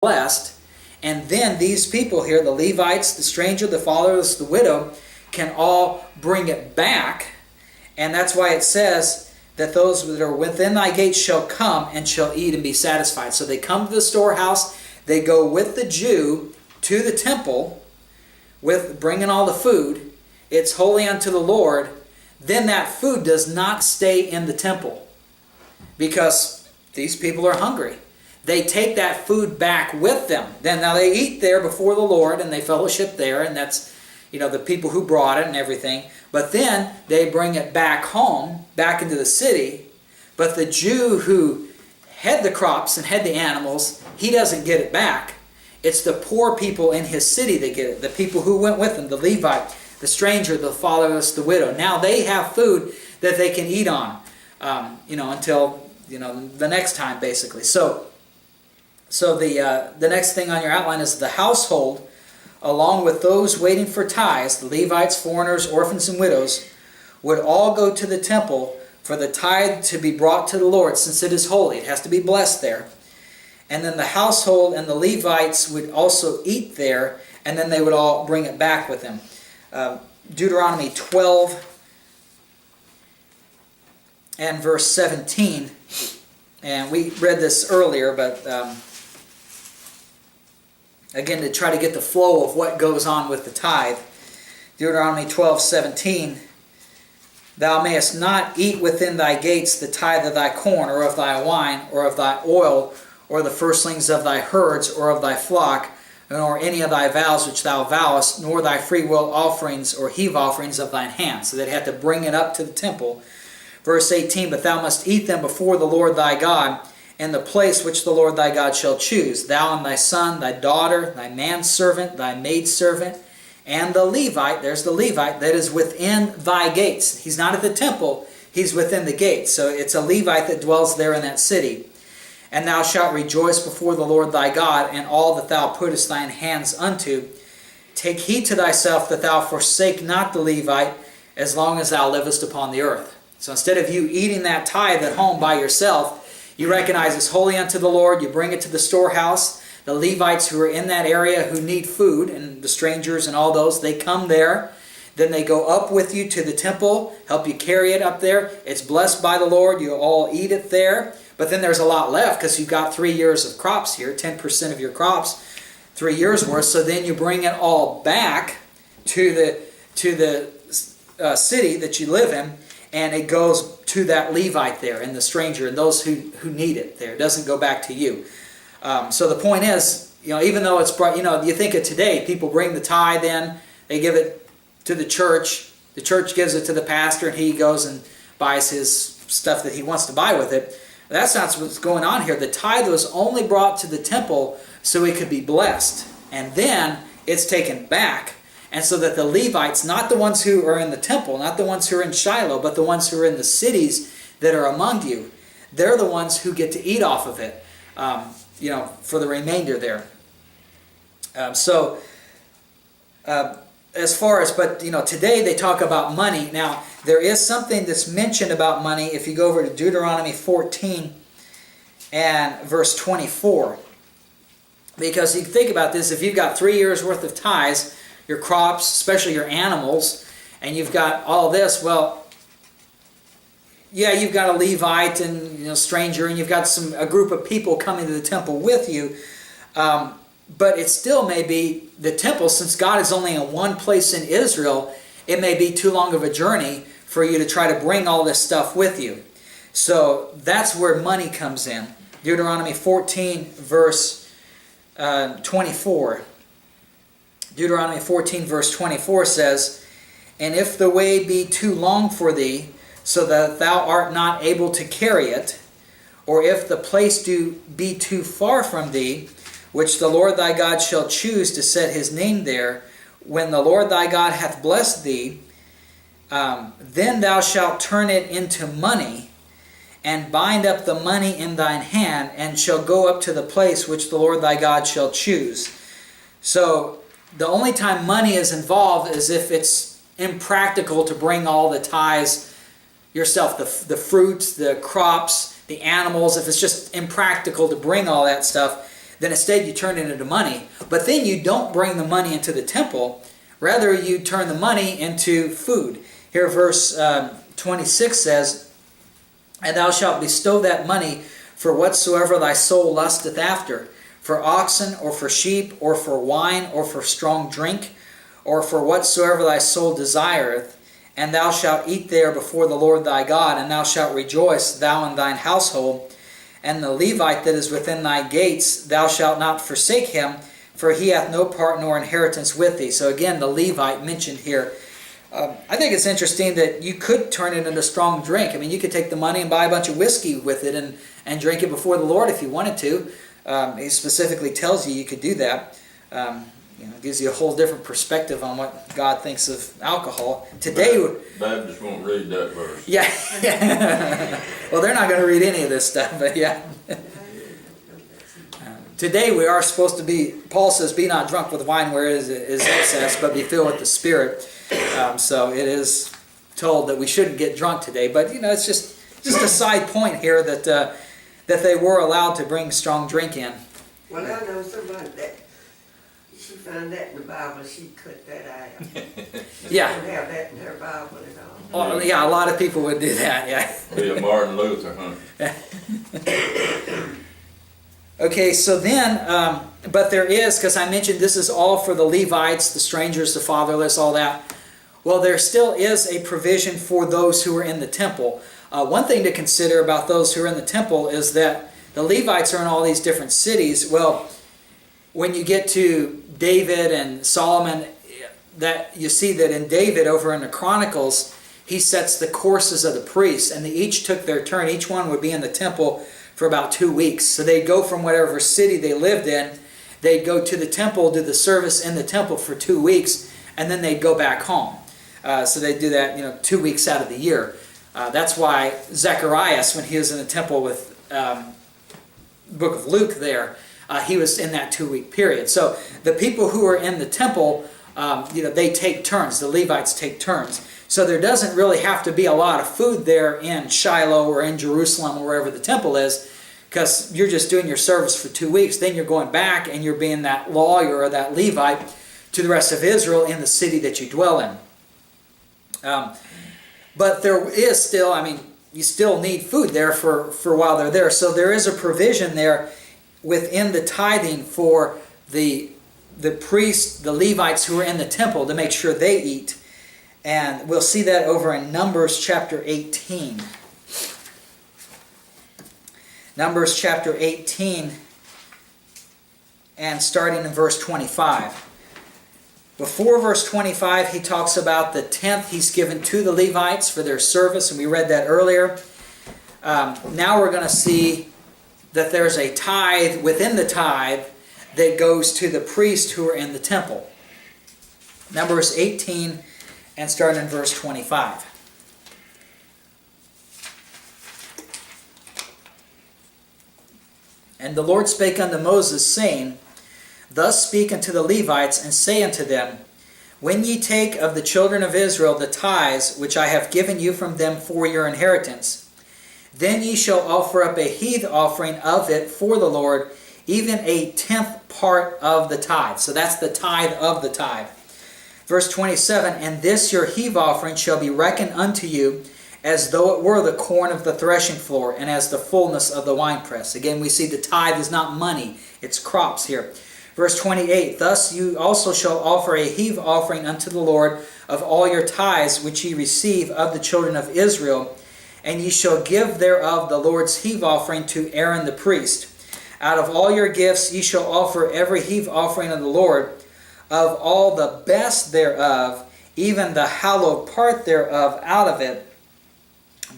blessed, and then these people here, the Levites, the stranger, the fatherless, the widow, can all bring it back. And that's why it says that those that are within thy gates shall come and shall eat and be satisfied. So they come to the storehouse, they go with the Jew to the temple, with bringing all the food. It's holy unto the Lord. Then that food does not stay in the temple, because these people are hungry. They take that food back with them. Then now they eat there before the Lord, and they fellowship there, and that's, the people who brought it and everything. But then they bring it back home, back into the city. But the Jew who had the crops and had the animals, he doesn't get it back. It's the poor people in his city that get it. The people who went with him, the Levite, the stranger, the fatherless, the widow. Now they have food that they can eat on, until the next time, basically. So the next thing on your outline is the household, along with those waiting for tithes, the Levites, foreigners, orphans, and widows, would all go to the temple for the tithe to be brought to the Lord, since it is holy. It has to be blessed there. And then the household and the Levites would also eat there, and then they would all bring it back with them. Deuteronomy 12 and verse 17. And we read this earlier, but again, to try to get the flow of what goes on with the tithe. Deuteronomy 12:17. Thou mayest not eat within thy gates the tithe of thy corn, or of thy wine, or of thy oil, or the firstlings of thy herds, or of thy flock, nor any of thy vows which thou vowest, nor thy freewill offerings or heave offerings of thine hands. So they'd have to bring it up to the temple. Verse 18, but thou must eat them before the Lord thy God, in the place which the Lord thy God shall choose, thou and thy son, thy daughter, thy manservant, thy maidservant, and the Levite, there's the Levite, that is within thy gates. He's not at the temple, he's within the gates. So it's a Levite that dwells there in that city. And thou shalt rejoice before the Lord thy God, and all that thou puttest thine hands unto. Take heed to thyself that thou forsake not the Levite, as long as thou livest upon the earth. So instead of you eating that tithe at home by yourself, you recognize it's holy unto the Lord. You bring it to the storehouse. The Levites who are in that area who need food, and the strangers and all those, they come there. Then they go up with you to the temple, help you carry it up there. It's blessed by the Lord. You all eat it there. But then there's a lot left, because you've got 3 years of crops here, 10% of your crops, 3 years worth. So then you bring it all back to the city that you live in, and it goes to that Levite there, and the stranger, and those who need it there. It doesn't go back to you. So the point is, even though it's brought, you think of today, people bring the tithe in, they give it to the church gives it to the pastor, and he goes and buys his stuff that he wants to buy with it. That's not what's going on here. The tithe was only brought to the temple so it could be blessed, and then it's taken back. And so that the Levites, not the ones who are in the temple, not the ones who are in Shiloh, but the ones who are in the cities that are among you, they're the ones who get to eat off of it, for the remainder there. As far as, today they talk about money. Now, there is something that's mentioned about money if you go over to Deuteronomy 14 and verse 24. Because you think about this, if you've got 3 years worth of tithes, your crops, especially your animals, and you've got all this, you've got a Levite and stranger, and you've got a group of people coming to the temple with you, but it still may be the temple, since God is only in one place in Israel, it may be too long of a journey for you to try to bring all this stuff with you. So that's where money comes in. Deuteronomy 14 verse 24. Deuteronomy 14 verse 24 says, and if the way be too long for thee, so that thou art not able to carry it, or if the place do be too far from thee, which the Lord thy God shall choose to set his name there, when the Lord thy God hath blessed thee, then thou shalt turn it into money, and bind up the money in thine hand, and shall go up to the place which the Lord thy God shall choose. So the only time money is involved is if it's impractical to bring all the tithes yourself, the fruits, the crops, the animals. If it's just impractical to bring all that stuff, then instead you turn it into money. But then you don't bring the money into the temple. Rather, you turn the money into food. Here verse 26 says, "And thou shalt bestow that money for whatsoever thy soul lusteth after, for oxen, or for sheep, or for wine, or for strong drink, or for whatsoever thy soul desireth. And thou shalt eat there before the Lord thy God, and thou shalt rejoice, thou and thine household. And the Levite that is within thy gates, thou shalt not forsake him, for he hath no part nor inheritance with thee." So again, the Levite mentioned here. I think it's interesting that you could turn it into strong drink. I mean, you could take the money and buy a bunch of whiskey with it and drink it before the Lord if you wanted to. He specifically tells you could do that. It gives you a whole different perspective on what God thinks of alcohol. Today, Baptists won't read that verse. Yeah. Well, they're not going to read any of this stuff, but yeah. Today we are supposed to be, Paul says, "Be not drunk with wine where is excess, but be filled with the Spirit." So it is told that we shouldn't get drunk today. But it's just a side point here that they were allowed to bring strong drink in. Well, I know somebody that she found that in the Bible. She cut that out. Yeah. She don't have that in her Bible at all. Oh, yeah, a lot of people would do that. Yeah. Be a Martin Luther, huh? Okay, so then, but there is, because I mentioned this is all for the Levites, the strangers, the fatherless, all that. Well, there still is a provision for those who are in the temple. One thing to consider about those who are in the temple is that the Levites are in all these different cities. Well, when you get to David and Solomon, that you see that in David, over in the Chronicles, he sets the courses of the priests, and they each took their turn. Each one would be in the temple for about 2 weeks. So they'd go from whatever city they lived in, they'd go to the temple, do the service in the temple for 2 weeks, and then they'd go back home. So they'd do that, 2 weeks out of the year. That's why Zacharias, when he was in the temple with book of Luke there, he was in that 2-week period. So the people who are in the temple, they take turns. The Levites take turns. So there doesn't really have to be a lot of food there in Shiloh or in Jerusalem or wherever the temple is, because you're just doing your service for 2 weeks. Then you're going back and you're being that lawyer or that Levite to the rest of Israel in the city that you dwell in. But there is still, you still need food there for while they're there. So there is a provision there within the tithing for the priests, the Levites who are in the temple, to make sure they eat. And we'll see that over in Numbers chapter 18. Numbers chapter 18, and starting in verse 25. Before verse 25, he talks about the tenth he's given to the Levites for their service, and we read that earlier. Now we're going to see that there's a tithe within the tithe that goes to the priests who are in the temple. Numbers 18, and starting in verse 25. "And the Lord spake unto Moses, saying, Thus speak unto the Levites, and say unto them, When ye take of the children of Israel the tithes which I have given you from them for your inheritance, then ye shall offer up a heave offering of it for the Lord, even a 10th part of the tithe." So that's the tithe of the tithe. Verse 27, "And this your heave offering shall be reckoned unto you as though it were the corn of the threshing floor, and as the fullness of the winepress." Again, we see the tithe is not money, it's crops here. Verse 28, "Thus you also shall offer a heave offering unto the Lord of all your tithes which ye receive of the children of Israel, and ye shall give thereof the Lord's heave offering to Aaron the priest. Out of all your gifts ye shall offer every heave offering unto the Lord, of all the best thereof, even the hallowed part thereof out of it.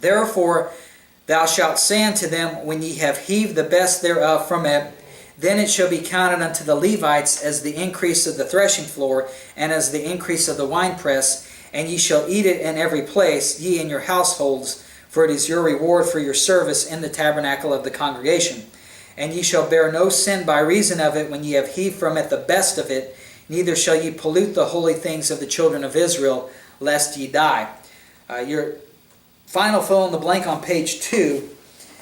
Therefore thou shalt say unto them, When ye have heaved the best thereof from it, then it shall be counted unto the Levites as the increase of the threshing floor, and as the increase of the winepress, and ye shall eat it in every place, ye and your households, for it is your reward for your service in the tabernacle of the congregation. And ye shall bear no sin by reason of it when ye have heaved from it the best of it, neither shall ye pollute the holy things of the children of Israel, lest ye die." Your final fill in the blank on page 2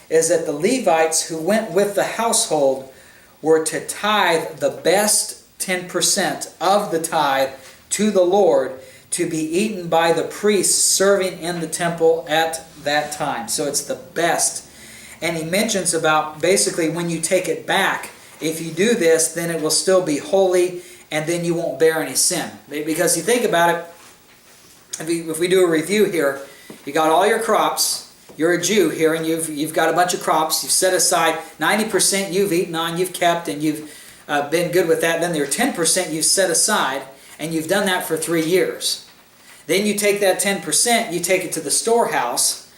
is that the Levites who went with the household were to tithe the best 10% of the tithe to the Lord, to be eaten by the priests serving in the temple at that time. So it's the best. And he mentions about basically when you take it back, if you do this, then it will still be holy, and then you won't bear any sin. Because you think about it, if we do a review here, you got all your crops, you're a Jew here, and you've got a bunch of crops, you've set aside 90% you've eaten on, you've kept, and you've been good with that. Then there are 10% you've set aside, and you've done that for 3 years. Then you take that 10%, you take it to the storehouse,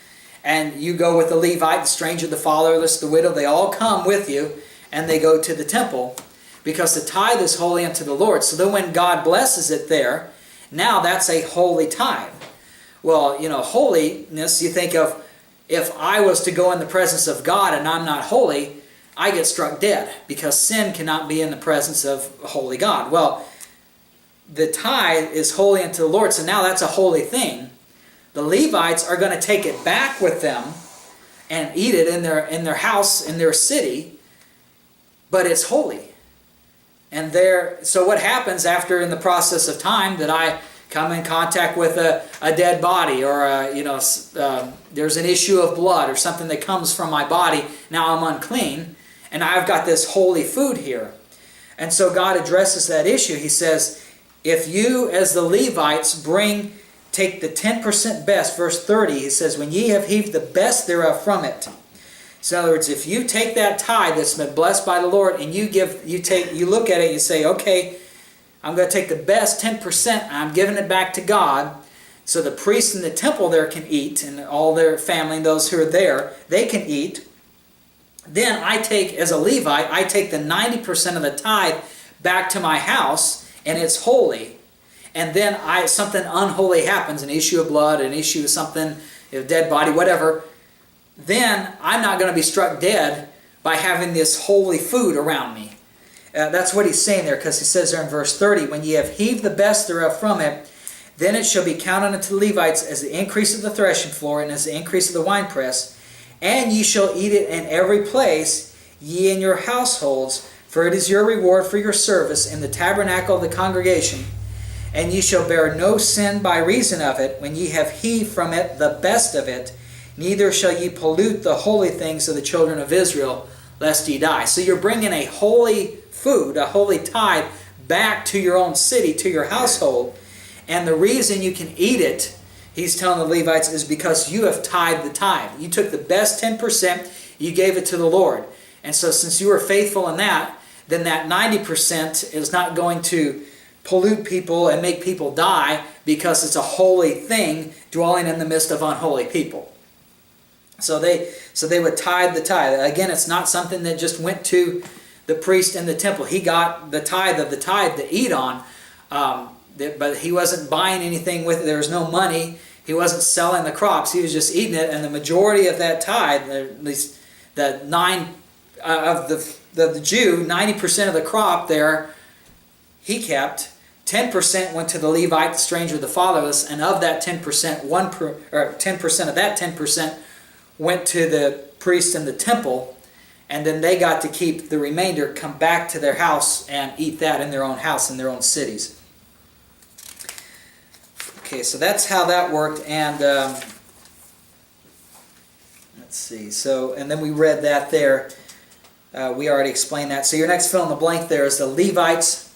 and you go with the Levite, the stranger, the fatherless, the widow. They all come with you, and they go to the temple, because the tithe is holy unto the Lord. So then when God blesses it there, now that's a holy tithe. Well, holiness, you think of, if I was to go in the presence of God and I'm not holy, I get struck dead, because sin cannot be in the presence of a holy God. Well, the tithe is holy unto the Lord, so now that's a holy thing. The Levites are going to take it back with them and eat it in their house, in their city, but it's holy. And so what happens after, in the process of time, that I come in contact with a dead body, or there's an issue of blood or something that comes from my body, now I'm unclean, and I've got this holy food here. And so God addresses that issue. He says, if you, as the Levites, take the 10% best, verse 30, he says, when ye have heaved the best thereof from it. So in other words, if you take that tithe that's been blessed by the Lord, and you look at it, you say, okay, I'm going to take the best 10%, and I'm giving it back to God, so the priests in the temple there can eat, and all their family, and those who are there, they can eat. Then I take, as a Levite, I take the 90% of the tithe back to my house, and it's holy. And then something unholy happens, an issue of blood, an issue of something, a dead body, whatever. Then I'm not going to be struck dead by having this holy food around me. That's what he's saying there, because he says there in verse 30, when ye have heaved the best thereof from it, then it shall be counted unto the Levites as the increase of the threshing floor, and as the increase of the winepress. And ye shall eat it in every place, ye and your households, for it is your reward for your service in the tabernacle of the congregation. And ye shall bear no sin by reason of it, when ye have heaved from it the best of it. Neither shall ye pollute the holy things of the children of Israel, lest ye die. So you're bringing a holy food, a holy tithe, back to your own city, to your household. And the reason you can eat it, he's telling the Levites, is because you have tithed the tithe. You took the best 10%, you gave it to the Lord. And so since you were faithful in that, then that 90% is not going to pollute people and make people die, because it's a holy thing dwelling in the midst of unholy people. So they would tithe the tithe. Again, it's not something that just went to the priest in the temple. He got the tithe of the tithe to eat on, but he wasn't buying anything with it. There was no money. He wasn't selling the crops. He was just eating it, and the majority of that tithe, at least the 9 of the Jew, 90% of the crop there, he kept. 10% went to the Levite, the stranger, the fatherless, and of that 10%, 10% of that 10% went to the priest in the temple, and then they got to keep the remainder, come back to their house and eat that in their own house, in their own cities. Okay, so that's how that worked, and let's see. So, and then we read that there. We already explained that. So your next fill in the blank there is the Levites,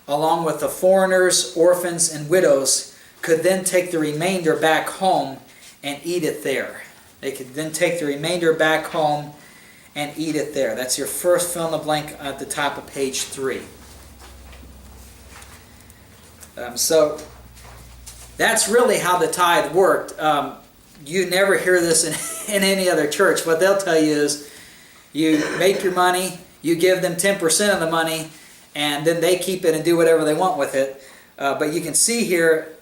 along with the foreigners, orphans, and widows, could then take the remainder back home and eat it there. They could then take the remainder back home and eat it there. That's your first fill in the blank at the top of page 3. So that's really how the tithe worked. You never hear this in any other church. What they'll tell you is, you make your money, you give them 10% of the money, and then they keep it and do whatever they want with it. But you can see here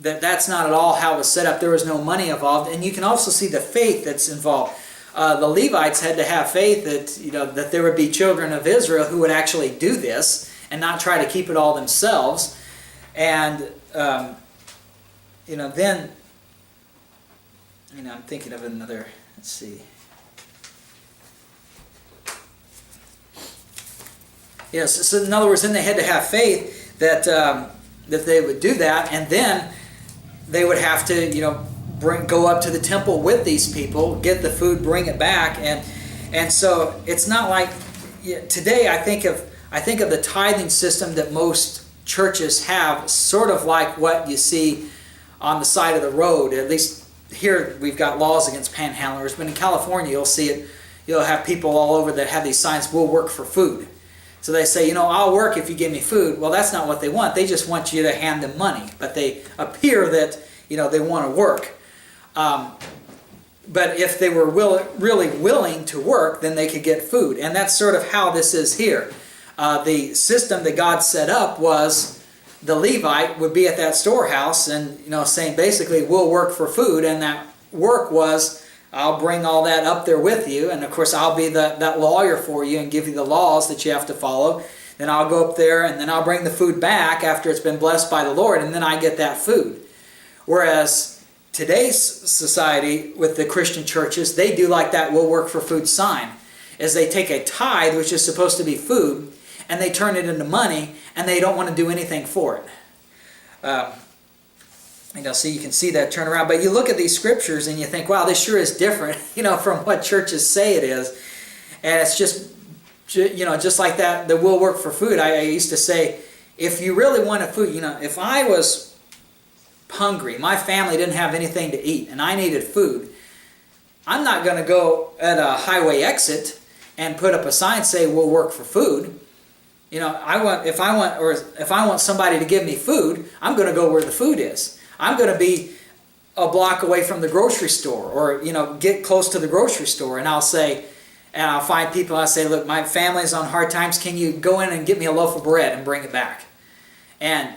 that that's not at all how it was set up. There was no money involved, and you can also see the faith that's involved. The Levites had to have faith that that there would be children of Israel who would actually do this and not try to keep it all themselves. And then I'm thinking of another. Let's see. Yes. So in other words, then they had to have faith that that they would do that, and then they would have to, go up to the temple with these people, get the food, bring it back, and so it's not like today. I think of the tithing system that most churches have, sort of like what you see on the side of the road. At least here we've got laws against panhandlers, but in California you'll see it. You'll have people all over that have these signs, "We'll work for food." So they say, I'll work if you give me food. Well, that's not what they want. They just want you to hand them money. But they appear that, they want to work. But if they were really willing to work, then they could get food. And that's sort of how this is here. The system that God set up was the Levite would be at that storehouse and, saying basically, we'll work for food. And that work was, I'll bring all that up there with you, and of course I'll be that lawyer for you and give you the laws that you have to follow. Then I'll go up there and then I'll bring the food back after it's been blessed by the Lord, and then I get that food. Whereas today's society with the Christian churches, they do like that "we'll work for food" sign, is they take a tithe, which is supposed to be food, and they turn it into money, and they don't want to do anything for it. So you can see that turn around. But you look at these scriptures and you think, wow, this sure is different, from what churches say it is. And it's just like that "we'll work for food." I used to say, if you really wanted food, if I was hungry, my family didn't have anything to eat, and I needed food, I'm not going to go at a highway exit and put up a sign say "we'll work for food." If I want somebody to give me food, I'm going to go where the food is. I'm going to be a block away from the grocery store, or get close to the grocery store, and I'll find people. I say, "Look, my family's on hard times. Can you go in and get me a loaf of bread and bring it back?" And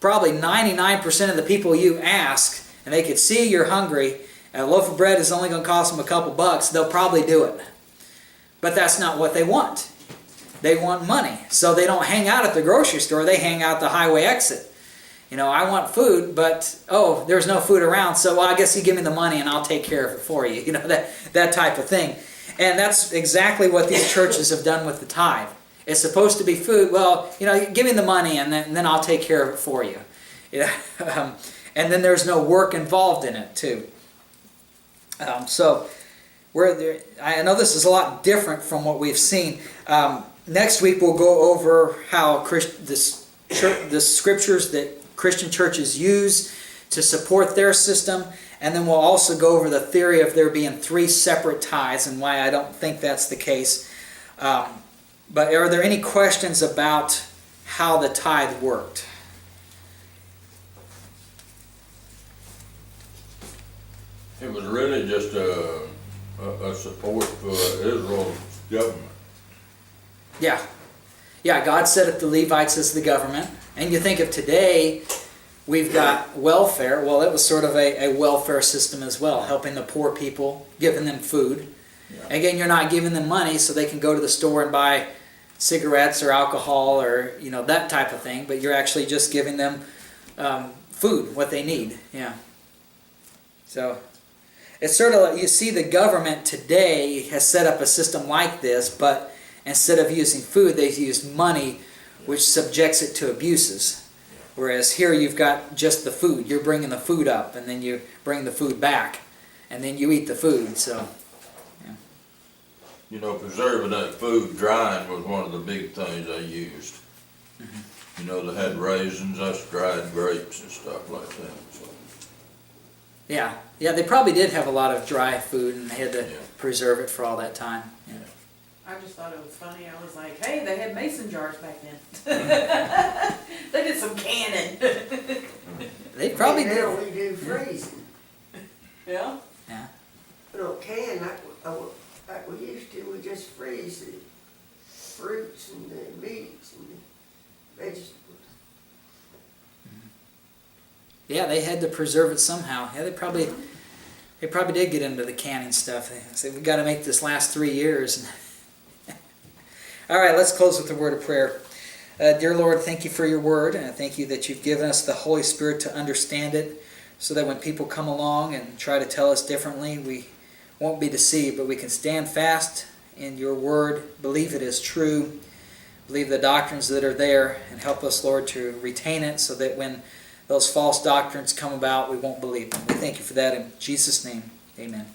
probably 99% of the people you ask, and they could see you're hungry, and a loaf of bread is only going to cost them a couple bucks, they'll probably do it. But that's not what they want. They want money. So they don't hang out at the grocery store, they hang out at the highway exit. I want food, but, there's no food around, so I guess you give me the money and I'll take care of it for you. That type of thing. And that's exactly what these churches have done with the tithe. It's supposed to be food. Well, give me the money and then I'll take care of it for you. And then there's no work involved in it, too. I know this is a lot different from what we've seen. Next week we'll go over how the scriptures that Christian churches use to support their system, and then we'll also go over the theory of there being 3 separate tithes and why I don't think that's the case. But are there any questions about how the tithe worked? It was really just a support for Israel's government. Yeah. God set up the Levites as the government. And you think of today, we've got welfare. Well, it was sort of a welfare system as well, helping the poor people, giving them food. Yeah. Again, you're not giving them money so they can go to the store and buy cigarettes or alcohol or that type of thing, but you're actually just giving them food, what they need. Yeah. So it's sort of like, you see, the government today has set up a system like this, but instead of using food, they use money, which subjects it to abuses. Whereas here you've got just the food. You're bringing the food up, and then you bring the food back, and then you eat the food. So, yeah. Preserving that food, drying was one of the big things they used. Mm-hmm. They had raisins, that's dried grapes and stuff like that. So. Yeah, they probably did have a lot of dry food, and they had to preserve it for all that time. Yeah. I just thought it was funny. I was like, hey, they had mason jars back then. They did some canning. They probably did. Now we do freezing. Yeah? Yeah. We don't can like we used to. We just freeze the fruits and the meats and the vegetables. Yeah, they had to preserve it somehow. Yeah, they probably did get into the canning stuff. They said, we got to make this last 3 years. All right, let's close with a word of prayer. Dear Lord, thank you for your word, and I thank you that you've given us the Holy Spirit to understand it, so that when people come along and try to tell us differently, we won't be deceived, but we can stand fast in your word, believe it is true. Believe the doctrines that are there, and help us, Lord, to retain it so that when those false doctrines come about, we won't believe them. We thank you for that in Jesus' name. Amen.